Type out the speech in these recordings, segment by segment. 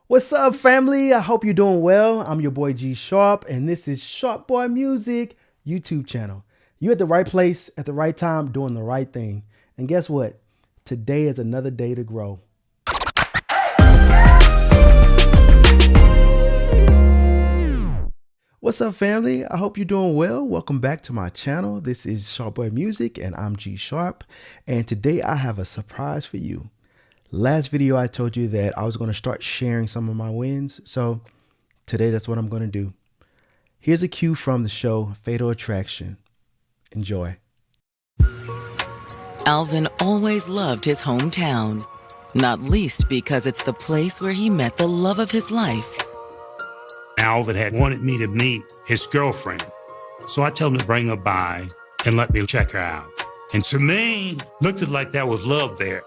What's up, family? I hope you're doing well. I'm your boy G Sharp, and this is Sharp Boy Music YouTube channel. You're at the right place at the right time, doing the right thing. And guess what? Today is another day to grow. What's up, family? I hope you're doing well. Welcome back to my channel. This is Sharp Boy Music, and I'm G Sharp. And today I have a surprise for you. Last video, I told you that I was going to start sharing some of my wins. So today, that's what I'm going to do. Here's a cue from the show Fatal Attraction. Enjoy. Alvin always loved his hometown, not least because it's the place where he met the love of his life. Alvin had wanted me to meet his girlfriend. So I told him to bring her by and let me check her out. And to me, looked like that was love there.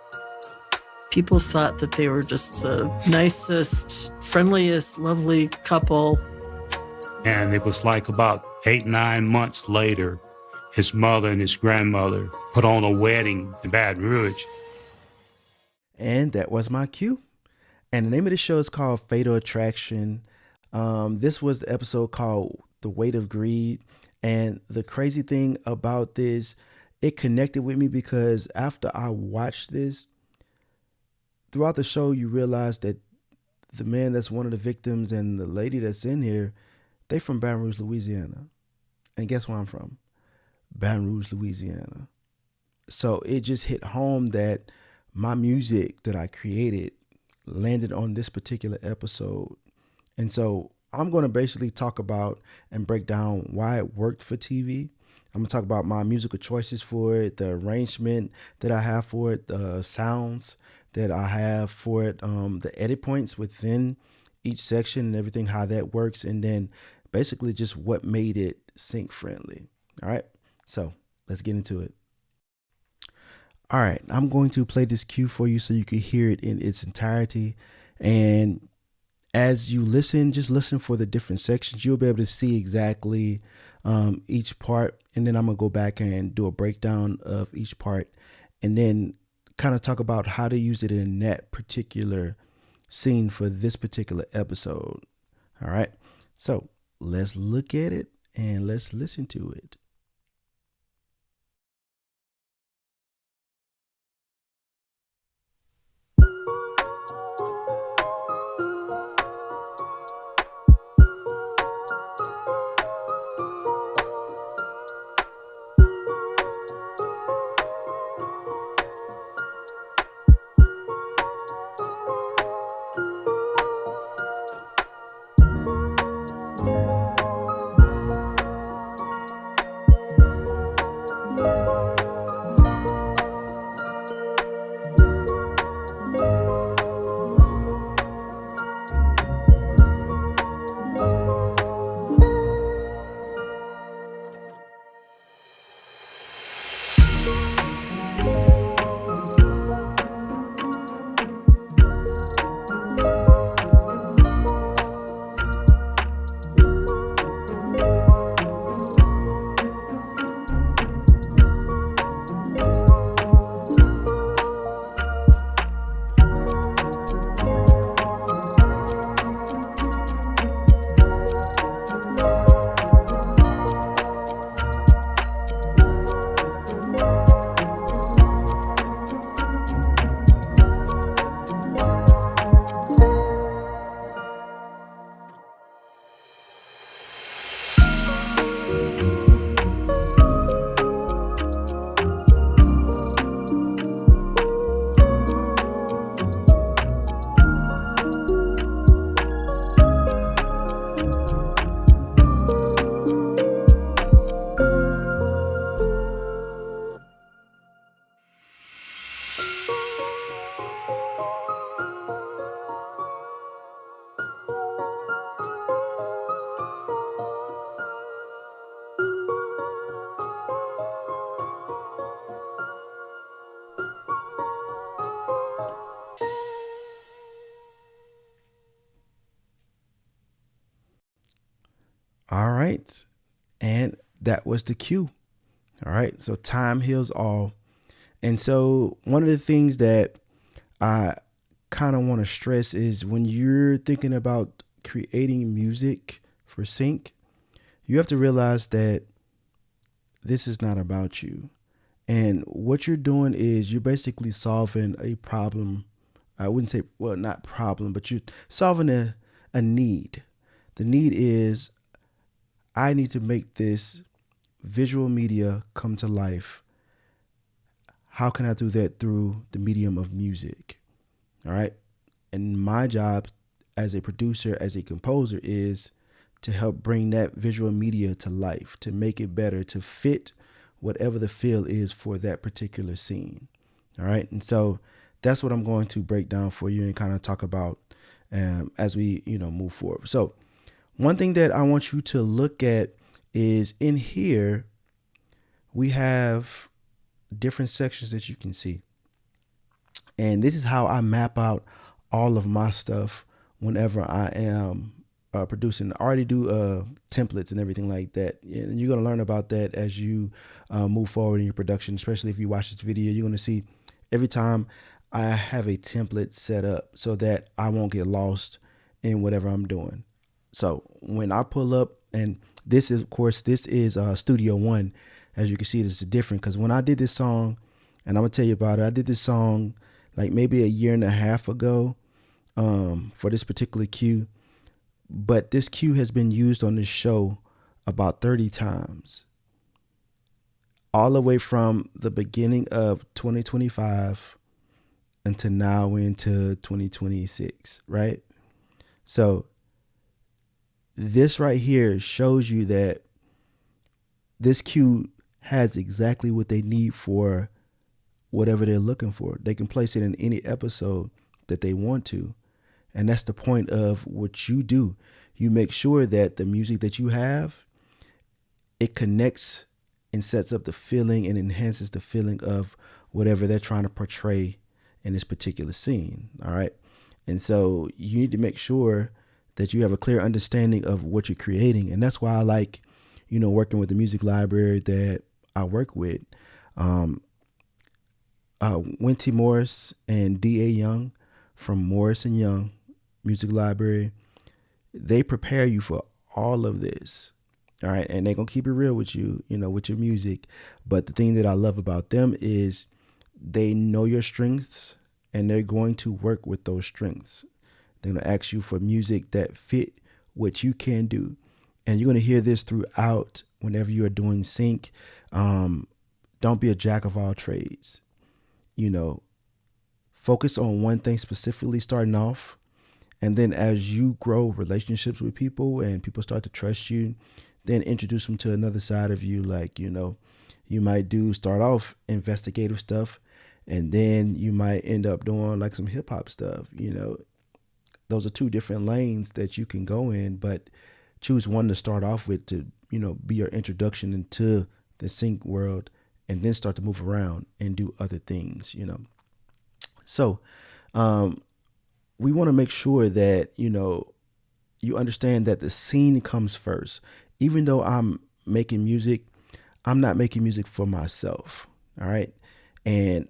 People thought that they were just the nicest, friendliest, lovely couple. And it was like about 8-9 months later, his mother and his grandmother put on a wedding in Baton Rouge. And that was my cue. And the name of the show is called Fatal Attraction. This was the episode called The Weight of Greed. And the crazy thing about this, it connected with me because after I watched this, throughout the show, you realize that the man that's one of the victims and the lady that's in here, they from Baton Rouge, Louisiana. And guess where I'm from? Baton Rouge, Louisiana. So it just hit home that my music that I created landed on this particular episode. And so I'm going to basically talk about and break down why it worked for TV. I'm going to talk about my musical choices for it, the arrangement that I have for it, the sounds that I have for it, the edit points within each section and everything, how that works, and then basically just what made it sync friendly. All right, so let's get into it. All right, I'm going to play this cue for you so you can hear it in its entirety. And as you listen, just listen for the different sections. You'll be able to see exactly each part. And then I'm going to go back and do a breakdown of each part and then kind of talk about how to use it in that particular scene for this particular episode. All right. So let's look at it and let's listen to it. All right. And that was the cue. All right. So time heals all. And so one of the things that I kind of want to stress is when you're thinking about creating music for sync, you have to realize that this is not about you. And what you're doing is you're basically solving a problem. I wouldn't say, well, not problem, but you're solving a need. The need is I need to make this visual media come to life. How can I do that? Through the medium of music? All right. And my job as a producer, as a composer, is to help bring that visual media to life, to make it better, to fit whatever the feel is for that particular scene. All right. And so that's what I'm going to break down for you and kind of talk about as we, move forward. So one thing that I want you to look at is in here, we have different sections that you can see. And this is how I map out all of my stuff whenever I am producing. I already do templates and everything like that. And you're going to learn about that as you move forward in your production, especially if you watch this video. You're going to see every time I have a template set up so that I won't get lost in whatever I'm doing. So when I pull up, and this is Studio One. As you can see, this is different because when I did this song, and I'm going to tell you about it, I did this song like maybe a year and a half ago for this particular cue. But this cue has been used on this show about 30 times, all the way from the beginning of 2025 until now into 2026, right? So this right here shows you that this cue has exactly what they need for whatever they're looking for. They can place it in any episode that they want to. And that's the point of what you do. You make sure that the music that you have, it connects and sets up the feeling and enhances the feeling of whatever they're trying to portray in this particular scene. All right. And so you need to make sure that you have a clear understanding of what you're creating. And that's why I like, working with the music library that I work with. Winty Morris and D.A. Young from Morris and Young Music Library, they prepare you for all of this. All right. And they're going to keep it real with you, with your music. But the thing that I love about them is they know your strengths and they're going to work with those strengths. They're going to ask you for music that fit what you can do. And you're going to hear this throughout whenever you are doing sync. Don't be a jack of all trades. Focus on one thing specifically starting off. And then as you grow relationships with people and people start to trust you, then introduce them to another side of you. Like, you might start off investigative stuff, and then you might end up doing like some hip hop stuff. Those are two different lanes that you can go in, but choose one to start off with to, be your introduction into the sync world, and then start to move around and do other things, So, we want to make sure that, you understand that the scene comes first. Even though I'm making music, I'm not making music for myself. All right. And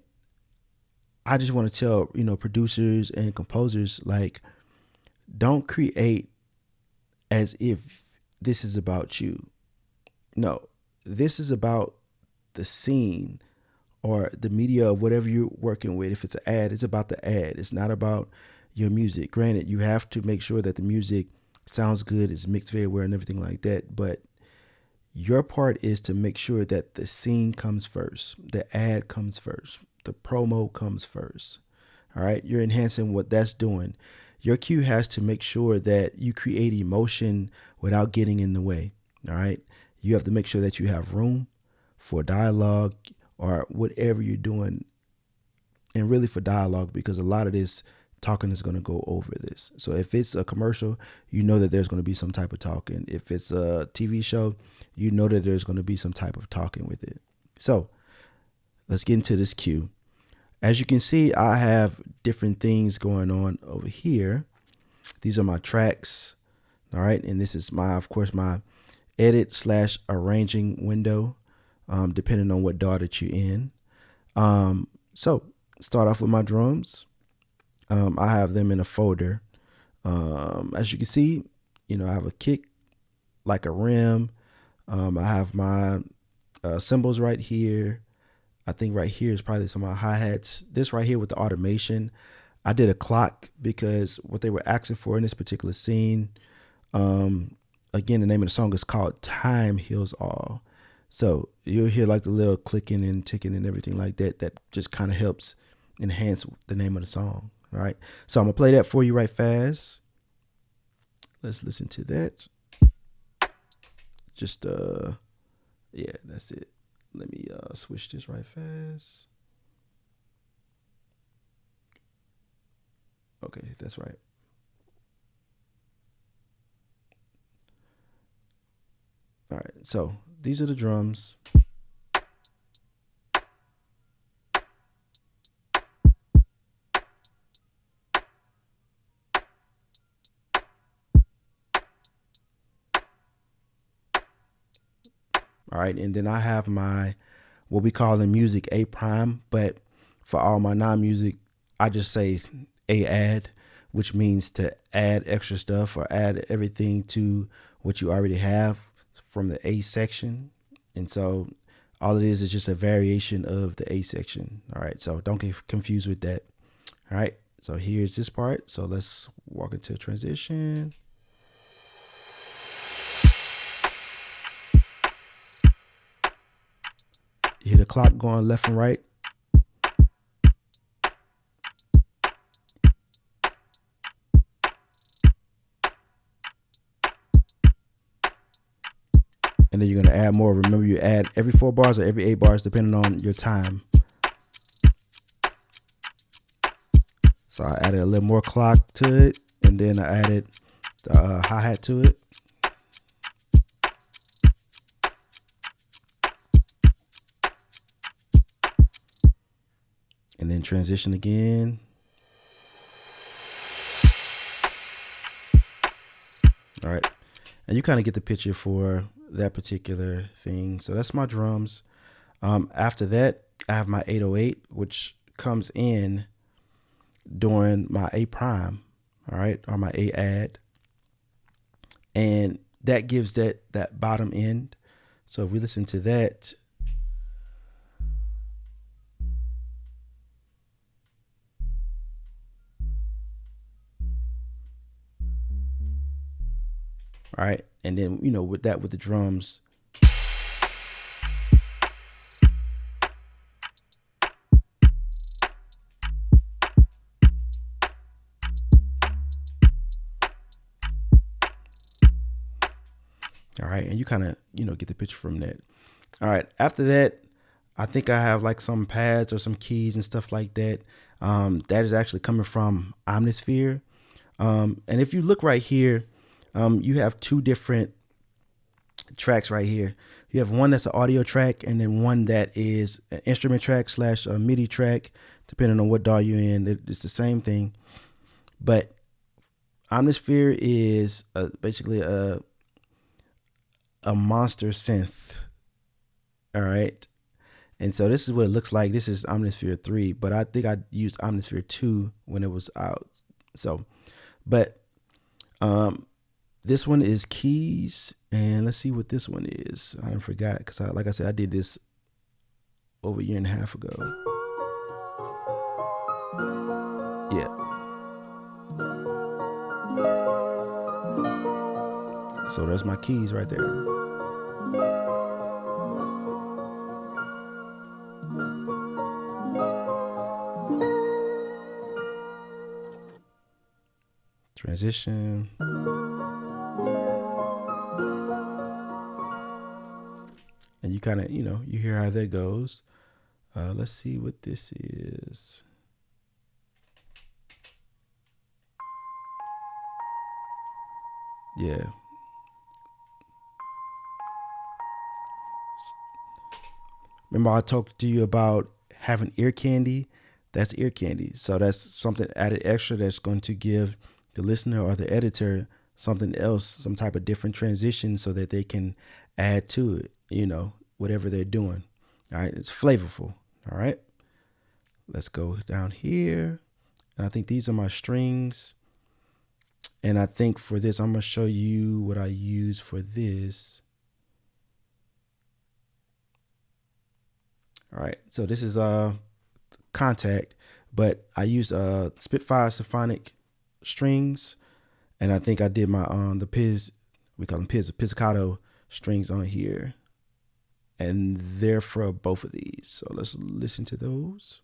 I just want to tell, producers and composers, like, don't create as if this is about you. No, this is about the scene or the media of whatever you're working with. If it's an ad, it's about the ad. It's not about your music. Granted, you have to make sure that the music sounds good, is mixed very well and everything like that. But your part is to make sure that the scene comes first. The ad comes first. The promo comes first. All right. You're enhancing what that's doing. Your cue has to make sure that you create emotion without getting in the way. All right. You have to make sure that you have room for dialogue or whatever you're doing, and really for dialogue, because a lot of this talking is going to go over this. So if it's a commercial, that there's going to be some type of talking. If it's a TV show, that there's going to be some type of talking with it. So let's get into this cue. As you can see, I have different things going on over here. These are my tracks. All right. And this is my edit/arranging window, depending on what DAW that you're in. So start off with my drums. I have them in a folder. As you can see, I have a kick, like a rim. I have my cymbals right here. I think right here is probably some of my hi-hats. This right here with the automation, I did a clock because what they were asking for in this particular scene, again, the name of the song is called Time Heals All. So you'll hear like the little clicking and ticking and everything like that. That just kind of helps enhance the name of the song. All right. So I'm going to play that for you right fast. Let's listen to that. Just, yeah, that's it. Let me switch this right fast. Okay, that's right. All right, so these are the drums. All right, and then I have my, what we call in music, A prime, but for all my non-music, I just say A add, which means to add extra stuff or add everything to what you already have from the A section. And so all it is just a variation of the A section. All right, so don't get confused with that. All right, so here's this part. So let's walk into a transition. You hear the clock going left and right. And then you're going to add more. Remember, you add every 4 bars or every 8 bars, depending on your time. So I added a little more clock to it, and then I added the hi-hat to it. And then transition again. All right. And you kind of get the picture for that particular thing. So that's my drums. After that, I have my 808, which comes in during my A prime, all right, or my A add. And that gives that bottom end. So if we listen to that, all right, and then, with the drums. All right, and you kind of, get the picture from that. All right, after that, I think I have like some pads or some keys and stuff like that. That is actually coming from Omnisphere. And if you look right here, you have 2 different tracks right here. You have one that's an audio track, and then one that is an instrument track / a MIDI track, depending on what DAW you're in. It's the same thing. But Omnisphere is basically a monster synth. All right. And so this is what it looks like. This is Omnisphere 3, but I think I used Omnisphere 2 when it was out. So, but this one is keys, and let's see what this one is. I forgot because, like I said, I did this over a year and a half ago. Yeah. So there's my keys right there. Transition. And you kind of, you hear how that goes. Let's see what this is. Yeah. Remember I talked to you about having ear candy? That's ear candy. So that's something added extra that's going to give the listener or the editor something else, some type of different transition so that they can add to it, whatever they're doing. All right. It's flavorful. All right. Let's go down here. And I think these are my strings. And I think for this, I'm going to show you what I use for this. All right, so this is Contact, but I use Spitfire Symphonic strings, and I think I did my the we call them pizzicato strings on here, and they're for both of these. So let's listen to those.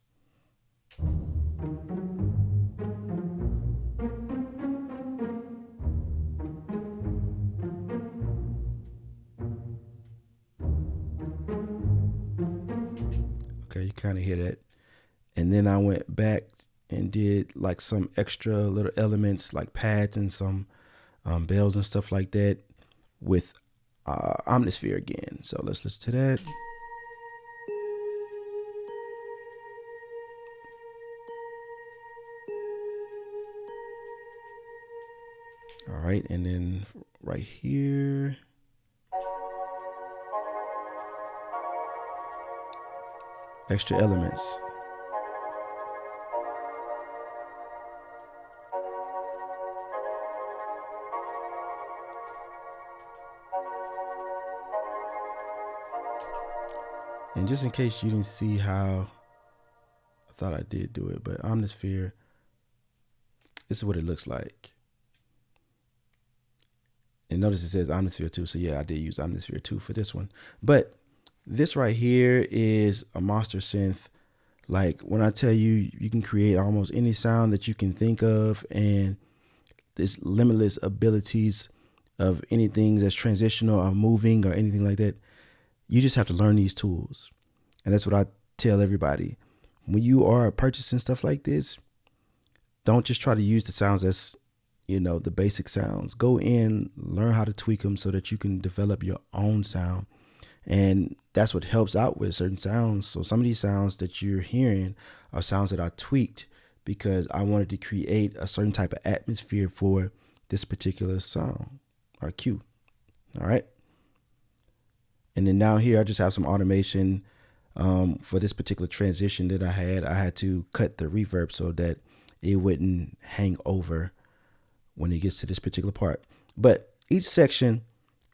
Okay, you kind of hear that. And then I went back and did like some extra little elements like pads and some bells and stuff like that with Omnisphere again. So let's listen to that. All right, and then right here. Extra elements. And just in case you didn't see how, I thought I did do it, but Omnisphere, this is what it looks like. And notice it says Omnisphere 2, so yeah, I did use Omnisphere 2 for this one. But this right here is a monster synth. Like when I tell you, you can create almost any sound that you can think of, and this limitless abilities of anything that's transitional or moving or anything like that. You just have to learn these tools. And that's what I tell everybody. When you are purchasing stuff like this, don't just try to use the sounds that's, the basic sounds. Go in, learn how to tweak them so that you can develop your own sound. And that's what helps out with certain sounds. So some of these sounds that you're hearing are sounds that I tweaked because I wanted to create a certain type of atmosphere for this particular song or cue. All right. And then down here, I just have some automation for this particular transition that I had. I had to cut the reverb so that it wouldn't hang over when it gets to this particular part. But each section,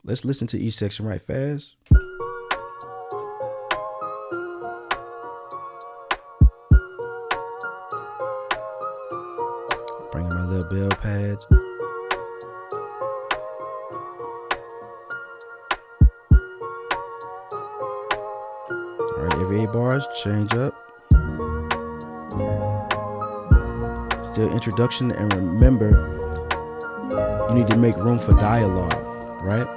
let's listen to each section right fast. Bring in my little bell pads. All right, every 8 bars, change up. Still introduction, and remember, you need to make room for dialogue, right?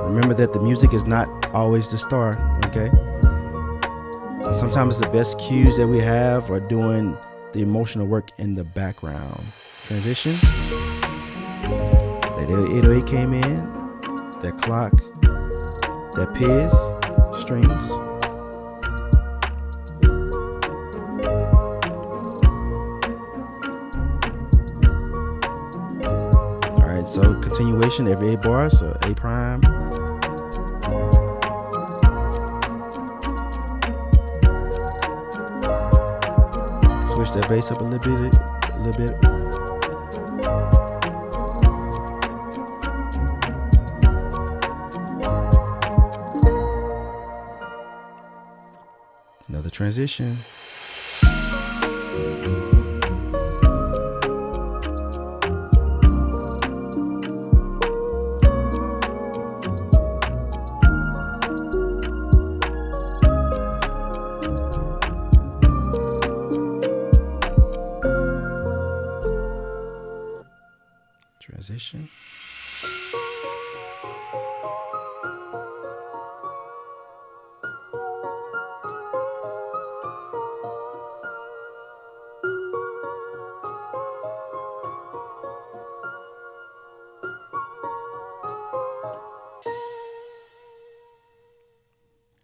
Remember that the music is not always the star, okay? Sometimes the best cues that we have are doing the emotional work in the background. Transition. That 808 came in. That clock. That Piz strings. All right, so continuation every 8 bars, so A prime. Switch that bass up a little bit. Another transition. Transition.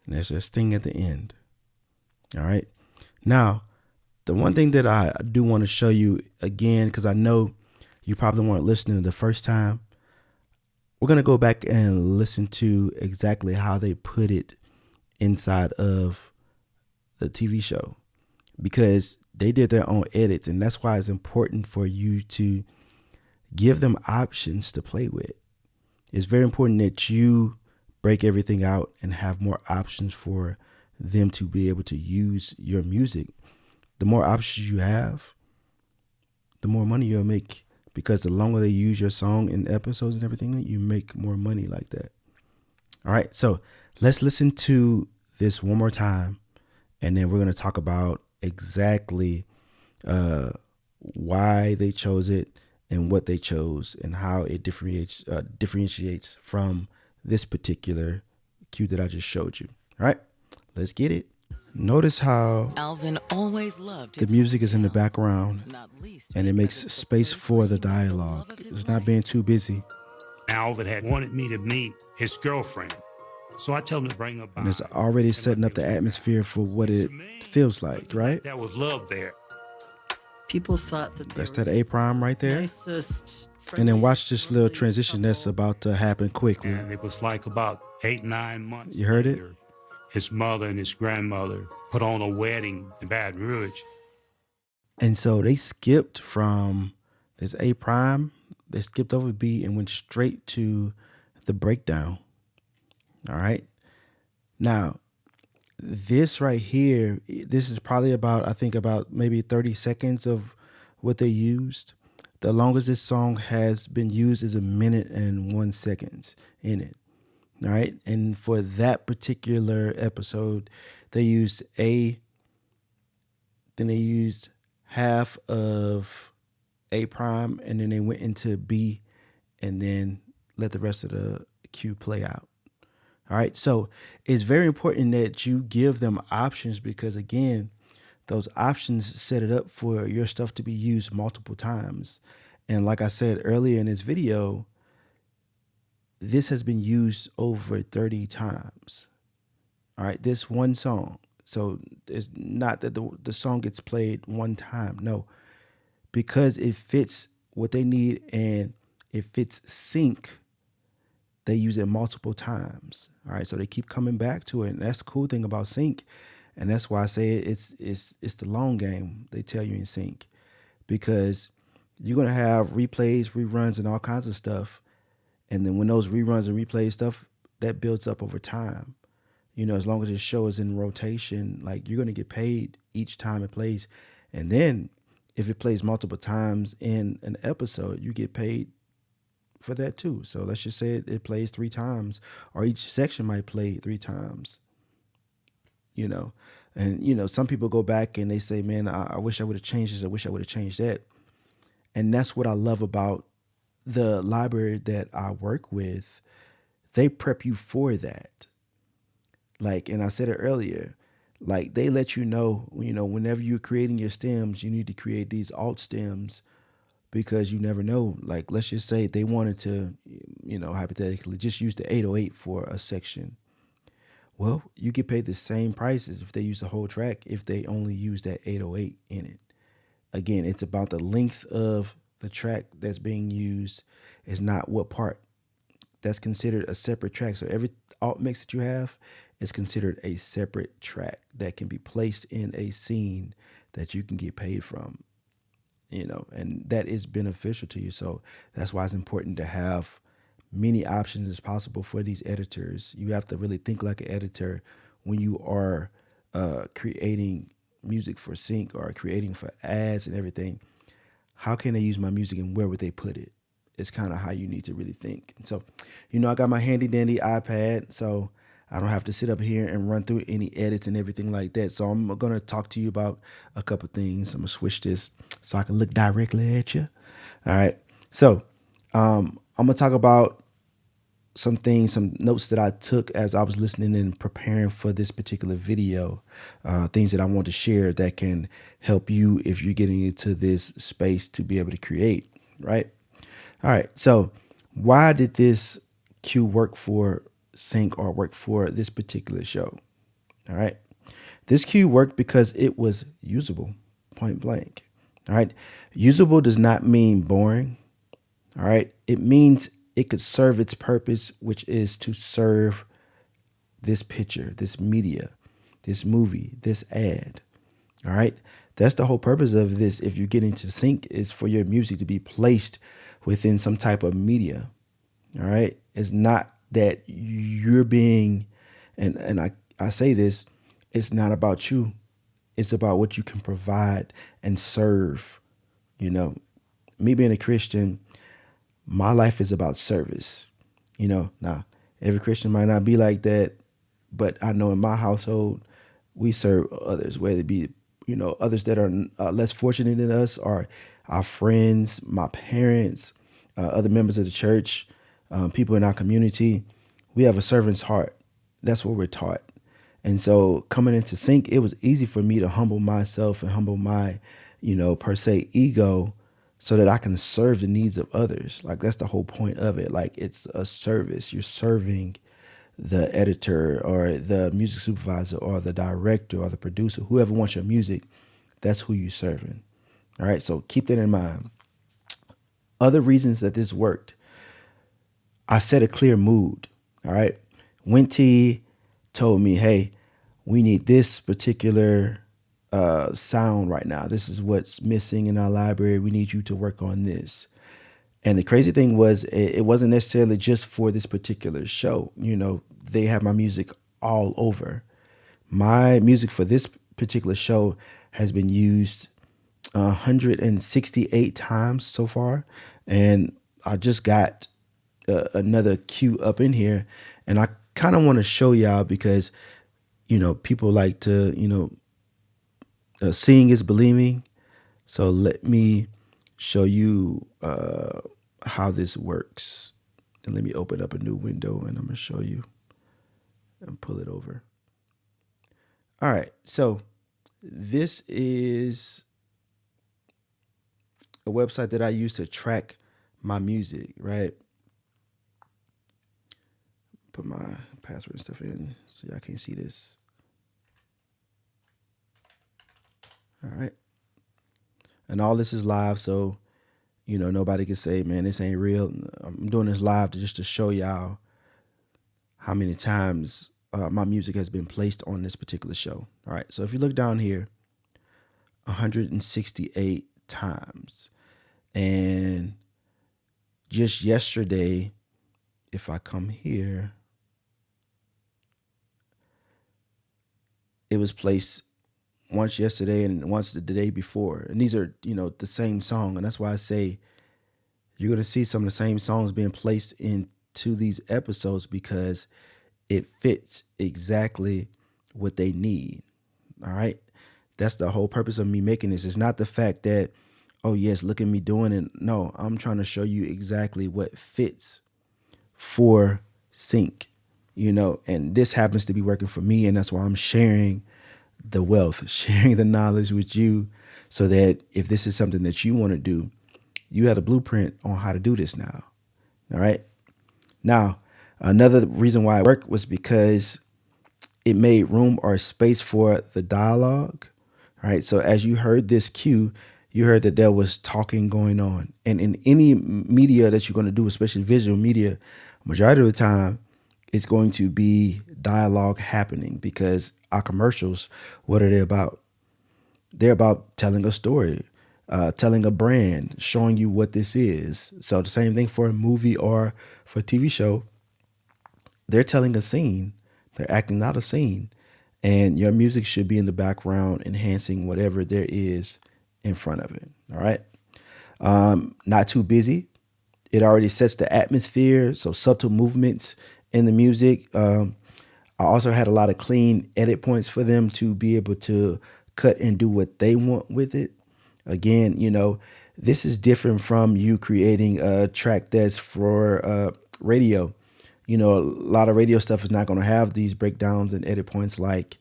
And there's a sting at the end. All right. Now, the one thing that I do want to show you again, because I know you probably weren't listening the first time, we're going to go back and listen to exactly how they put it inside of the TV show, because they did their own edits, and that's why it's important for you to give them options to play with. It's very important that you break everything out and have more options for them to be able to use your music. The more options you have, the more money you'll make, because the longer they use your song in episodes and everything, you make more money like that. All right, so let's listen to this one more time, and then we're going to talk about exactly why they chose it and what they chose and how it differentiates from this particular cue that I just showed you. All right, let's get it. Notice how Alvin always loved the his music is in the hometown, background not least and it because makes it's the space place for where the he met the dialogue. love of his It's not life. being too busy. Alvin had wanted me to meet his girlfriend. So I told him to bring her by. And it's already and setting let up me the check her atmosphere out. for what And it to me, feels looked like, right? That was love there. People thought that they That's were that just A-prime right there. nicest, And then watch friendliest, this little lovely transition that's couple. about to happen quickly. And it was like about 8-9 months You heard it? later, his mother and his grandmother put on a wedding in Baton Rouge. And so they skipped from this A-prime, they skipped over B and went straight to the breakdown. All right. Now, this right here, this is probably about maybe 30 seconds of what they used. The longest this song has been used is 1 minute and 1 second in it. All right. And for that particular episode, they used then they used half of A-prime, and then they went into B and then let the rest of the cue play out. All right. So it's very important that you give them options, because again, those options set it up for your stuff to be used multiple times. And like I said earlier in this video, this has been used over 30 times. All right. This one song. So it's not that the song gets played one time. No, because it fits what they need and it fits sync, they use it multiple times. All right. So they keep coming back to it. And that's the cool thing about sync. And that's why I say it's the long game. They tell you in sync, because you're going to have replays, reruns, and all kinds of stuff. And then when those reruns and replays stuff, that builds up over time. You know, as long as the show is in rotation, like, you're going to get paid each time it plays. And then if it plays multiple times in an episode, you get paid for that too. So let's just say it plays 3 times, or each section might play 3 times, you know. And, you know, some people go back and they say, man, I wish I would have changed this. I wish I would have changed that. And that's what I love about the library that I work with. They prep you for that. Like, and I said it earlier, like, they let you know, whenever you're creating your stems, you need to create these alt stems, because you never know. Like, let's just say they wanted to, hypothetically just use the 808 for a section. Well, you get paid the same price as if they use the whole track, if they only use that 808 in it. Again, it's about the length of the track that's being used. Is not what part. That's considered a separate track. So every alt mix that you have is considered a separate track that can be placed in a scene that you can get paid from, and that is beneficial to you. So that's why it's important to have many options as possible for these editors. You have to really think like an editor when you are creating music for sync or creating for ads and everything. How can they use my music and where would they put it? It's kind of how you need to really think. So, I got my handy dandy iPad, so I don't have to sit up here and run through any edits and everything like that. So I'm going to talk to you about a couple things. I'm going to switch this so I can look directly at you. All right. So I'm going to talk about some things, some notes that I took as I was listening and preparing for this particular video, things that I want to share that can help you if you're getting into this space to be able to create, right? All right. So why did this cue work for sync or work for this particular show? All right. This cue worked because it was usable, point blank. All right. Usable does not mean boring. All right. It means it could serve its purpose, which is to serve this picture, this media, this movie, this ad. All right. that's the whole purpose of this. If you get into sync, is for your music to be placed within some type of media. All right. It's not that you're being, and I say this, it's not about you. It's about what you can provide and serve. You know, me being a Christian, my life is about service. Now every Christian might not be like that, but I know in my household, we serve others, whether it be, others that are less fortunate than us, or our friends, my parents, other members of the church, people in our community. We have a servant's heart. That's what we're taught. And so coming into sync, it was easy for me to humble myself and humble my, per se ego, so that I can serve the needs of others. Like, that's the whole point of it. Like, it's a service. You're serving the editor or the music supervisor or the director or the producer, whoever wants your music. That's who you're serving. All right. So keep that in mind. Other reasons that this worked. I set a clear mood. All right. Winty told me, hey, we need this particular sound right now. This is what's missing in our library. We need you to work on this. And the crazy thing was, it wasn't necessarily just for this particular show. They have my music all over. My music for this particular show has been used 168 times so far. And I just got another cue up in here. And I kind of want to show y'all because, people like to, seeing is believing. So let me show you how this works. And let me open up a new window and I'm going to show you and pull it over. All right. So this is a website that I use to track my music, right? Put my password and stuff in so y'all can't see this. All right. And all this is live, so, nobody can say, man, this ain't real. I'm doing this live just to show y'all how many times my music has been placed on this particular show. All right. So if you look down here, 168 times. And just yesterday, if I come here, it was placed once yesterday and once the day before. And these are, the same song. And that's why I say you're going to see some of the same songs being placed into these episodes because it fits exactly what they need. All right. That's the whole purpose of me making this. It's not the fact that, oh, yes, look at me doing it. No, I'm trying to show you exactly what fits for sync, and this happens to be working for me. And that's why I'm sharing the wealth, sharing the knowledge with you so that if this is something that you want to do, you have a blueprint on how to do this now. All right. Now, another reason why it worked was because it made room or space for the dialogue. All right. So as you heard this cue, you heard that there was talking going on. And in any media that you're going to do, especially visual media, majority of the time, it's going to be dialogue happening because our commercials, what are they about? They're about telling a story, telling a brand, showing you what this is. So the same thing for a movie or for a TV show. They're telling a scene. They're acting out a scene. And your music should be in the background, enhancing whatever there is in front of it. All right. Not too busy. It already sets the atmosphere. So subtle movements in the music. I also had a lot of clean edit points for them to be able to cut and do what they want with it. Again, this is different from you creating a track that's for radio. A lot of radio stuff is not going to have these breakdowns and edit points like,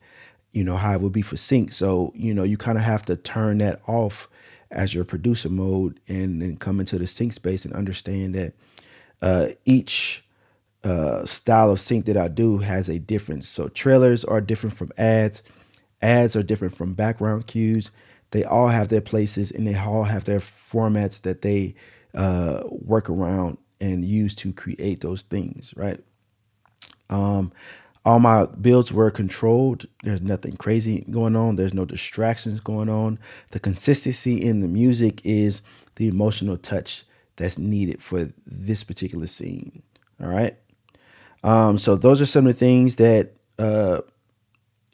how it would be for sync. So, you kind of have to turn that off as your producer mode and then come into the sync space and understand that each style of sync that I do has a difference. So trailers are different from ads. Ads are different from background cues. They all have their places and they all have their formats that they work around and use to create those things, right? All my builds were controlled. There's nothing crazy going on. There's no distractions going on. The consistency in the music is the emotional touch that's needed for this particular scene. All right. So those are some of the things that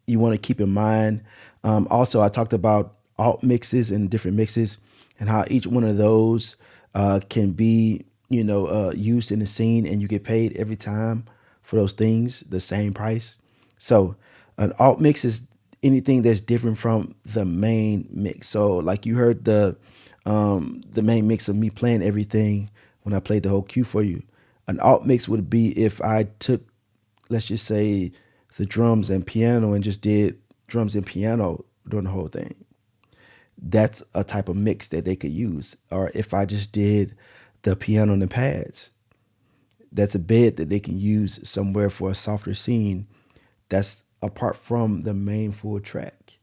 you want to keep in mind. Also, I talked about alt mixes and different mixes and how each one of those can be, used in the scene, and you get paid every time for those things, the same price. So an alt mix is anything that's different from the main mix. So like you heard the main mix of me playing everything when I played the whole cue for you. An alt mix would be if I took, let's just say, the drums and piano and just did drums and piano during the whole thing. That's a type of mix that they could use. Or if I just did the piano and the pads, that's a bed that they can use somewhere for a softer scene that's apart from the main full track.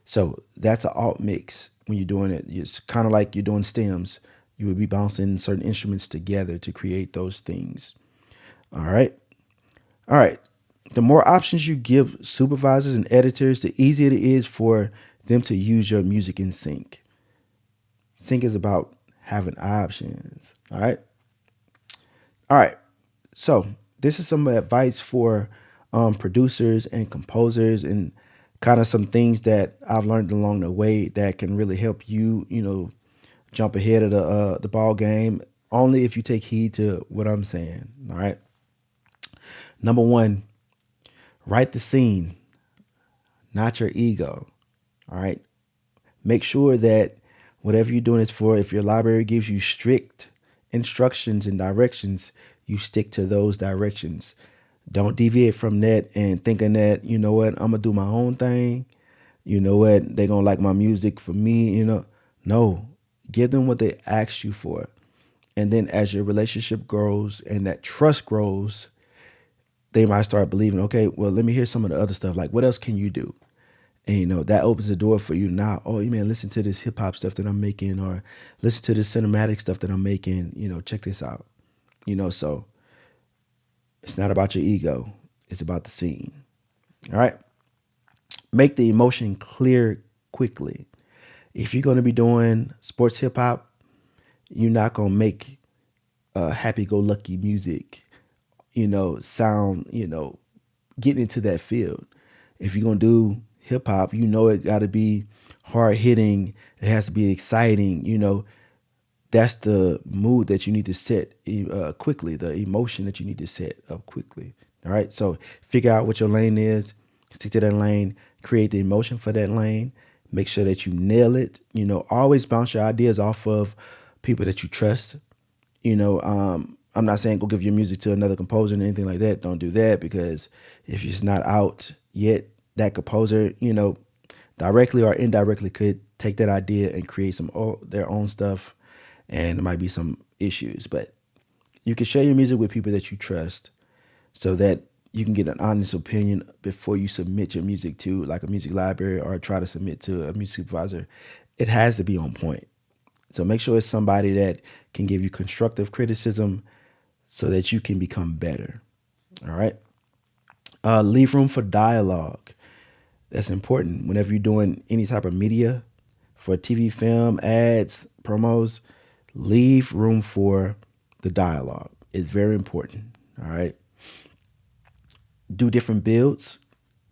So that's an alt mix when you're doing it. It's kind of like you're doing stems. You would be bouncing certain instruments together to create those things. All right. All right. The more options you give supervisors and editors, the easier it is for them to use your music in sync. Sync is about having options. All right. All right. So this is some advice for producers and composers, and kind of some things that I've learned along the way that can really help you, jump ahead of the ball game. Only if you take heed to what I'm saying. All right. Number one, write the scene, not your ego. All right. Make sure that whatever you're doing is for, if your library gives you strict instructions and directions, you stick to those directions. Don't deviate from that and thinking that, you know what, I'm going to do my own thing. You know what, they're going to like my music for me, No, give them what they asked you for. And then as your relationship grows and that trust grows, they might start believing, okay, well, let me hear some of the other stuff. Like, what else can you do? And, that opens the door for you now. Oh, man, listen to this hip hop stuff that I'm making, or listen to this cinematic stuff that I'm making. Check this out. So it's not about your ego. It's about the scene. All right. Make the emotion clear quickly. If you're going to be doing sports hip hop, you're not going to make happy-go-lucky music, sound, getting into that field. If you're going to do hip hop, it got to be hard hitting. It has to be exciting. That's the mood that you need to set quickly, the emotion that you need to set up quickly. All right. So figure out what your lane is, stick to that lane, create the emotion for that lane, make sure that you nail it. Always bounce your ideas off of people that you trust. I'm not saying go give your music to another composer or anything like that. Don't do that, because if it's not out yet, that composer, directly or indirectly could take that idea and create their own stuff, and there might be some issues. But you can share your music with people that you trust, so that you can get an honest opinion before you submit your music to like a music library or try to submit to a music supervisor. It has to be on point. So make sure it's somebody that can give you constructive criticism so that you can become better. All right. Leave room for dialogue. That's important whenever you're doing any type of media, for TV, film, ads, promos. Leave room for the dialogue. It's very important. All right. Do different builds.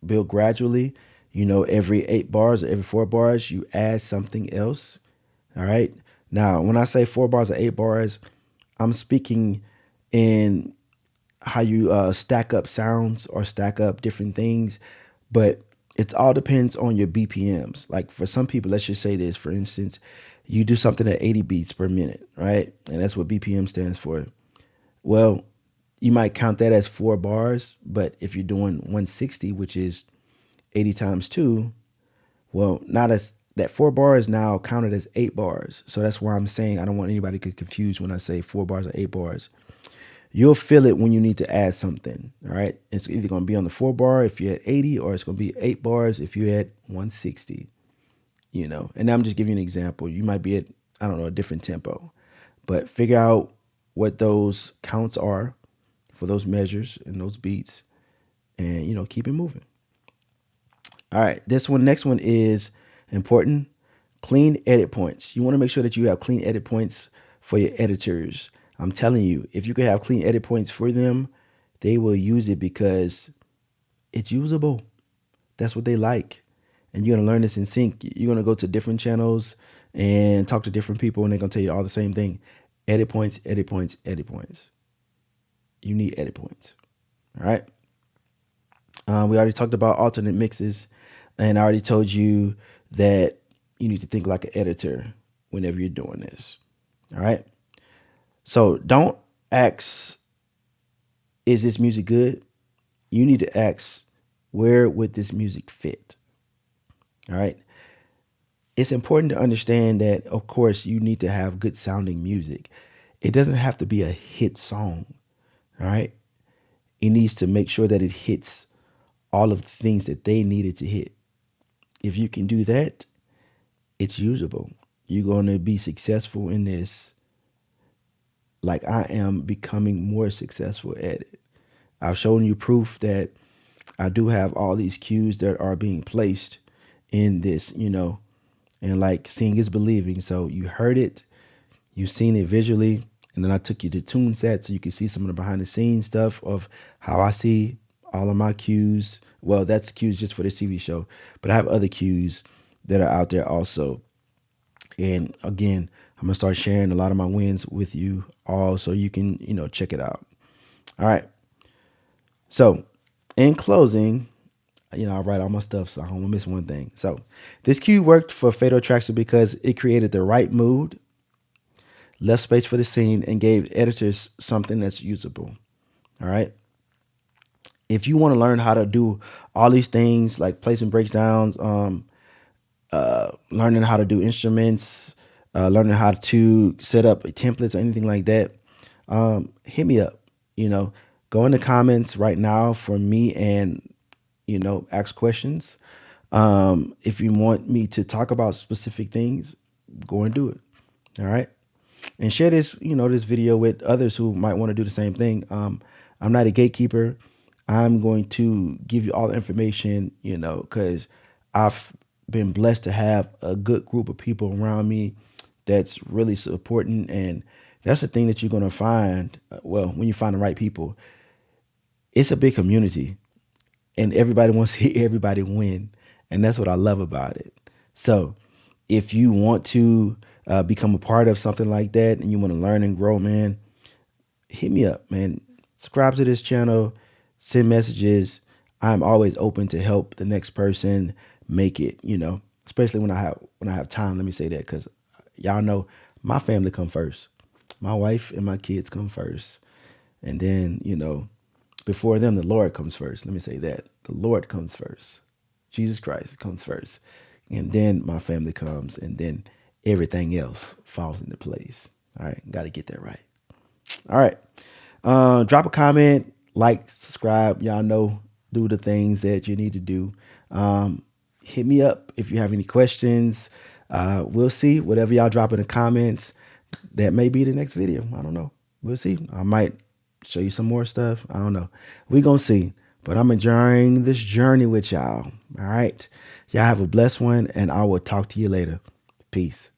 Build gradually. Every 8 bars or every 4 bars, you add something else. All right. Now, when I say 4 bars or 8 bars, I'm speaking in how you stack up sounds or stack up different things, but it all depends on your BPMs. Like for some people, let's just say this, for instance, you do something at 80 beats per minute, right? And that's what BPM stands for. Well, you might count that as 4 bars, but if you're doing 160, which is 80 times 2, well, not as that 4 bars now counted as 8 bars. So that's why I'm saying I don't want anybody to get confused when I say 4 bars or 8 bars. You'll feel it when you need to add something. All right. It's either going to be on the 4 bar if you're at 80, or it's going to be 8 bars if you're at 160, and I'm just giving you an example. You might be at, I don't know, a different tempo, but figure out what those counts are for those measures and those beats, and, keep it moving. All right. Next one is important. Clean edit points. You want to make sure that you have clean edit points for your editors. I'm telling you, if you can have clean edit points for them, they will use it because it's usable. That's what they like. And you're going to learn this in sync. You're going to go to different channels and talk to different people, and they're going to tell you all the same thing. Edit points, edit points, edit points. You need edit points. All right. We already talked about alternate mixes, and I already told you that you need to think like an editor whenever you're doing this. All right. So don't ask, is this music good? You need to ask, where would this music fit? All right. It's important to understand that, of course, you need to have good sounding music. It doesn't have to be a hit song. All right. It needs to make sure that it hits all of the things that they needed to hit. If you can do that, it's usable. You're going to be successful in this like I am becoming more successful at it. I've shown you proof that I do have all these cues that are being placed in this, and like seeing is believing. So you heard it, you've seen it visually, and then I took you to TuneSet so you can see some of the behind the scenes stuff of how I see all of my cues. Well, that's cues just for this TV show, but I have other cues that are out there also. And again, I'm gonna start sharing a lot of my wins with you all so you can, check it out. All right. So in closing, I write all my stuff, so I don't want to miss one thing. So this cue worked for Fatal Attraction because it created the right mood, left space for the scene, and gave editors something that's usable. All right. If you want to learn how to do all these things like placing breakdowns, learning how to do instruments, learning how to set up templates or anything like that, hit me up. Go in the comments right now for me and, ask questions. If you want me to talk about specific things, go and do it. All right. And share this, this video with others who might want to do the same thing. I'm not a gatekeeper. I'm going to give you all the information, because I've been blessed to have a good group of people around me that's really supporting. And that's the thing that you're going to find. Well, when you find the right people, it's a big community and everybody wants to see everybody win. And that's what I love about it. So if you want to become a part of something like that and you want to learn and grow, man, hit me up, man. Subscribe to this channel, send messages. I'm always open to help the next person make it, especially when I have time. Let me say that, because y'all know my family come first. My wife and my kids come first. And then, before them, the Lord comes first. Let me say that. The Lord comes first. Jesus Christ comes first. And then my family comes, and then everything else falls into place. All right. Got to get that right. All right. Drop a comment, like, subscribe. Y'all know, do the things that you need to do. Hit me up if you have any questions. We'll see. Whatever y'all drop in the comments, that may be the next video. I don't know. We'll see. I might show you some more stuff. I don't know. We're going to see. But I'm enjoying this journey with y'all. All right. Y'all have a blessed one, and I will talk to you later. Peace.